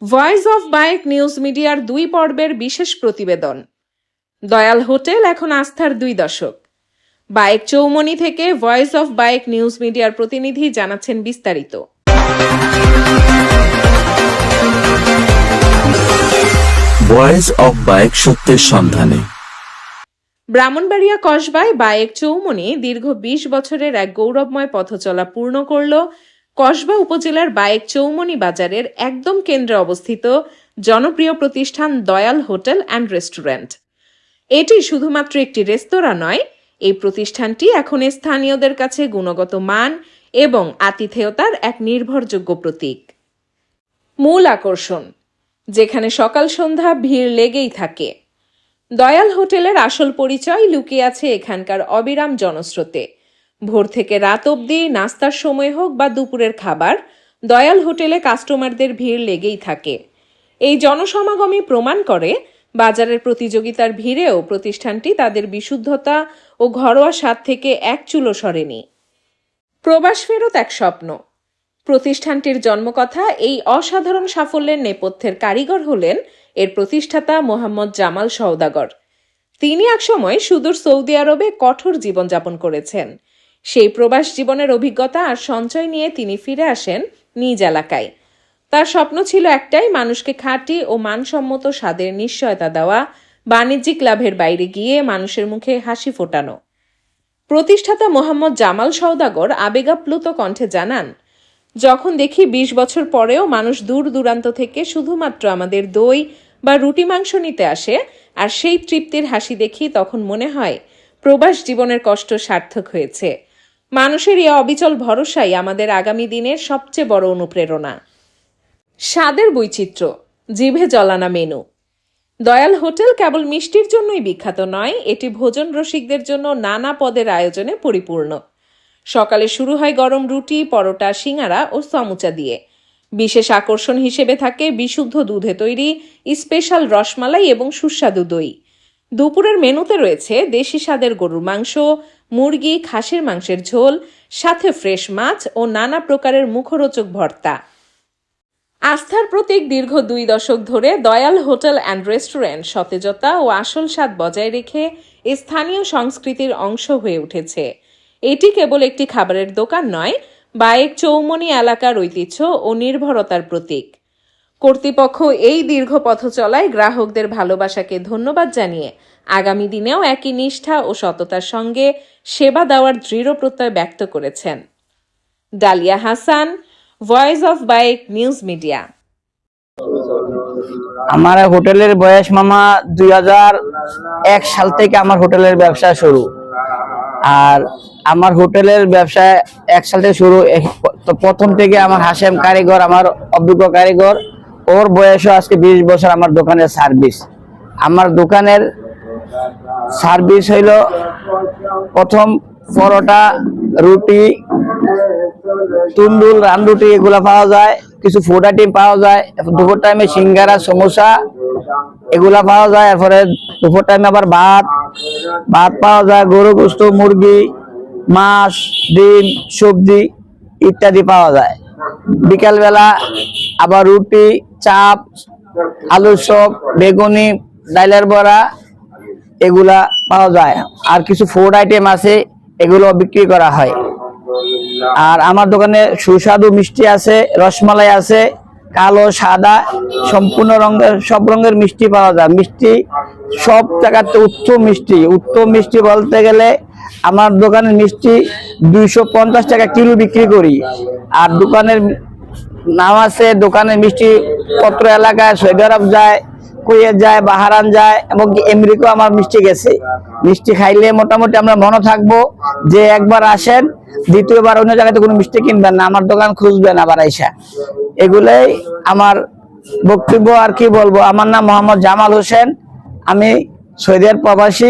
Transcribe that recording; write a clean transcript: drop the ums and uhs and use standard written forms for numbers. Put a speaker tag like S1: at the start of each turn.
S1: Voice of bike news মিডিয়ার 2 পর্বের বিশেষ প্রতিবেদন। দয়াল হোটেল এখন আস্থার 2 দশক। বাইক চৌমনি থেকে ভয়েস অফ বাইক নিউজ মিডিয়ার প্রতিনিধি জানাচ্ছেন বিস্তারিত।
S2: ভয়েস অফ বাইক সত্যের সন্ধানে।
S1: ব্রাহ্মণবাড়িয়া কসবায় বাইক চৌমনি দীর্ঘ 20 বছরের এক গৌরবময় পথচলা পূর্ণ করল কসবা উপজেলার বাইক চৌমনি বাজারের একদম কেন্দ্রে অবস্থিত জনপ্রিয় প্রতিষ্ঠান দয়াল হোটেল অ্যান্ড রেস্টুরেন্ট। এটি শুধুমাত্র একটি রেস্তোরাঁ নয়, এই প্রতিষ্ঠানটি এখন স্থানীয়দের কাছে গুণগত মান এবং আতিথেয়তার এক নির্ভরযোগ্য প্রতীক। মূল আকর্ষণ, যেখানে সকাল সন্ধ্যা ভিড় লেগেই থাকে। দয়াল হোটেলের আসল পরিচয় লুকিয়ে আছে এখানকার অবিরাম জনস্রোতে। ভোর থেকে রাত অবধি, নাস্তার সময় হোক বা দুপুরের খাবার, দয়াল হোটেলে কাস্টমারদের ভিড় লেগেই থাকে। এই জনসমাগমই প্রমাণ করে বাজারের প্রতিযোগিতার ভিড়েও প্রতিষ্ঠানটি তাদের বিশুদ্ধতা ও ঘরোয়া স্বাদ থেকে এক চুলো সরেনি। প্রবাস ফেরত এক স্বপ্ন। প্রতিষ্ঠানটির জন্মকথা এই অসাধারণ সাফল্যের নেপথ্যের কারিগর হলেন এর প্রতিষ্ঠাতা মোহাম্মদ জামাল সওদাগর। তিনি একসময় সুদূর সৌদি আরবে কঠোর জীবনযাপন করেছেন। সেই প্রবাস জীবনের অভিজ্ঞতা আর সঞ্চয় নিয়ে তিনি ফিরে আসেন নিজ এলাকায়। তার স্বপ্ন ছিল একটাই, মানুষকে খাঁটি ও মানসম্মত স্বাদের নিশ্চয়তা দেওয়া, বাণিজ্যিক লাভের বাইরে গিয়ে মানুষের মুখে হাসি ফোটানো। প্রতিষ্ঠাতা মোহাম্মদ জামাল সওদাগর আবেগাপ্লুত কণ্ঠে জানান, যখন দেখি 20 বছর পরেও মানুষ দূর দূরান্ত থেকে শুধুমাত্র আমাদের দই বা রুটি মাংস নিতে আসে আর সেই তৃপ্তির হাসি দেখি, তখন মনে হয় প্রবাস জীবনের কষ্ট সার্থক হয়েছে। মানুষের এই অবিচল ভরসাই আমাদের আগামী দিনের সবচেয়ে বড় অনুপ্রেরণা। স্বাদের বৈচিত্র্য, জিভে জলানা মেনু। দয়াল হোটেল কেবল মিষ্টির জন্যই বিখ্যাত নয়, এটি ভোজন রসিকদের জন্য নানা পদের আয়োজনে পরিপূর্ণ। সকালে শুরু হয় গরম রুটি, পরোটা, সিঙ্গারা ও সমুচা দিয়ে। বিশেষ আকর্ষণ হিসেবে থাকে বিশুদ্ধ দুধে তৈরি স্পেশাল রসমালাই এবং সুস্বাদু দই। দুপুরের মেনুতে রয়েছে দেশি স্বাদের গরুর মাংস, মুরগি, খাসির মাংসের ঝোল, সাথে ফ্রেশ মাছ ও নানা প্রকারের মুখরোচক ভর্তা। আস্থার প্রতীক দীর্ঘ 2 দশক ধরে দয়াল হোটেল অ্যান্ড রেস্টুরেন্ট সতেজতা ও আসল স্বাদ বজায় রেখে স্থানীয় সংস্কৃতির অংশ হয়ে উঠেছে। এটি কেবল একটি খাবারের দোকান নয়, বাইক চৌমনি এলাকার ঐতিহ্য ও নির্ভরতার প্রতীক। কর্তৃপক্ষ এই দীর্ঘ পথ চলায় গ্রাহকদের ভালোবাসাকে ধন্যবাদ জানিয়ে আগামী দিনেও একই নিষ্ঠা ও সততার সঙ্গে সেবা দেওয়ার দৃঢ় প্রত্যয় ব্যক্ত করেছেন। Dahlia Hasan, voice of bike news media.
S3: আমার হোটেলের বয়স মামা 2001 সাল থেকে আমার হোটেলের ব্যবসা শুরু। আর আমার হোটেলের ব্যবসা 1 সাল থেকে শুরু। তো প্রথম থেকে আমার হাশেম কারিগর, আমার অভিজ্ঞ কারিগর, ওর বয়সও আজকে 20 বছর আমার দোকানের সার্ভিস। আমার দোকানের সার্ভিস হইল প্রথম পরোটা, রুটি, তুন্দুল, রানরুটি এগুলা পাওয়া যায়, কিছু ফুড আইটেম পাওয়া যায়। দুপুর টাইমে সিঙ্গারা, সমোসা এগুলা পাওয়া যায়। এরপরে দুপুর টাইমে আবার ভাত পাওয়া যায়, গরু গোস্ত, মুরগি, মাছ, ডিম, সবজি ইত্যাদি পাওয়া যায়। বিকালবেলা আবার রুটি, চাপ, আলুর চপ, বেগুনি, ডাইলের বড়া এগুলা পাওয়া যায়। আর কিছু ফুড আইটেম আছে, এগুলো বিক্রি করা হয়। আর আমার দোকানে সুস্বাদু মিষ্টি আছে, রসমালাই আছে, কালো, সাদা, সম্পূর্ণ রঙের, সব রঙের মিষ্টি পাওয়া যায়। মিষ্টি সব জায়গাতে উত্তম মিষ্টি বলতে গেলে আমার দোকানের মিষ্টি 250 টাকা কিলো বিক্রি করি। আর দোকানের নাম আছে, দোকানের মিষ্টি পত্র এলাকায় সৌদি আরব যায়, কুয়েত যায়, বাহারান যায়, এবং আমেরিকা আমার মিষ্টি গেছে। মিষ্টি খাইলে মোটামুটি আমরা মনে থাকবো যে একবার আসেন, দ্বিতীয়বার অন্য জায়গাতে কোনো মিষ্টি কিনবেন না, আমার দোকান খুঁজবেন আবার আইসা। এগুলোই আমার বক্তব্য। আর কি বলবো, আমার নাম মোহাম্মদ জামাল হোসেন, আমি সৌদি আরব প্রবাসী।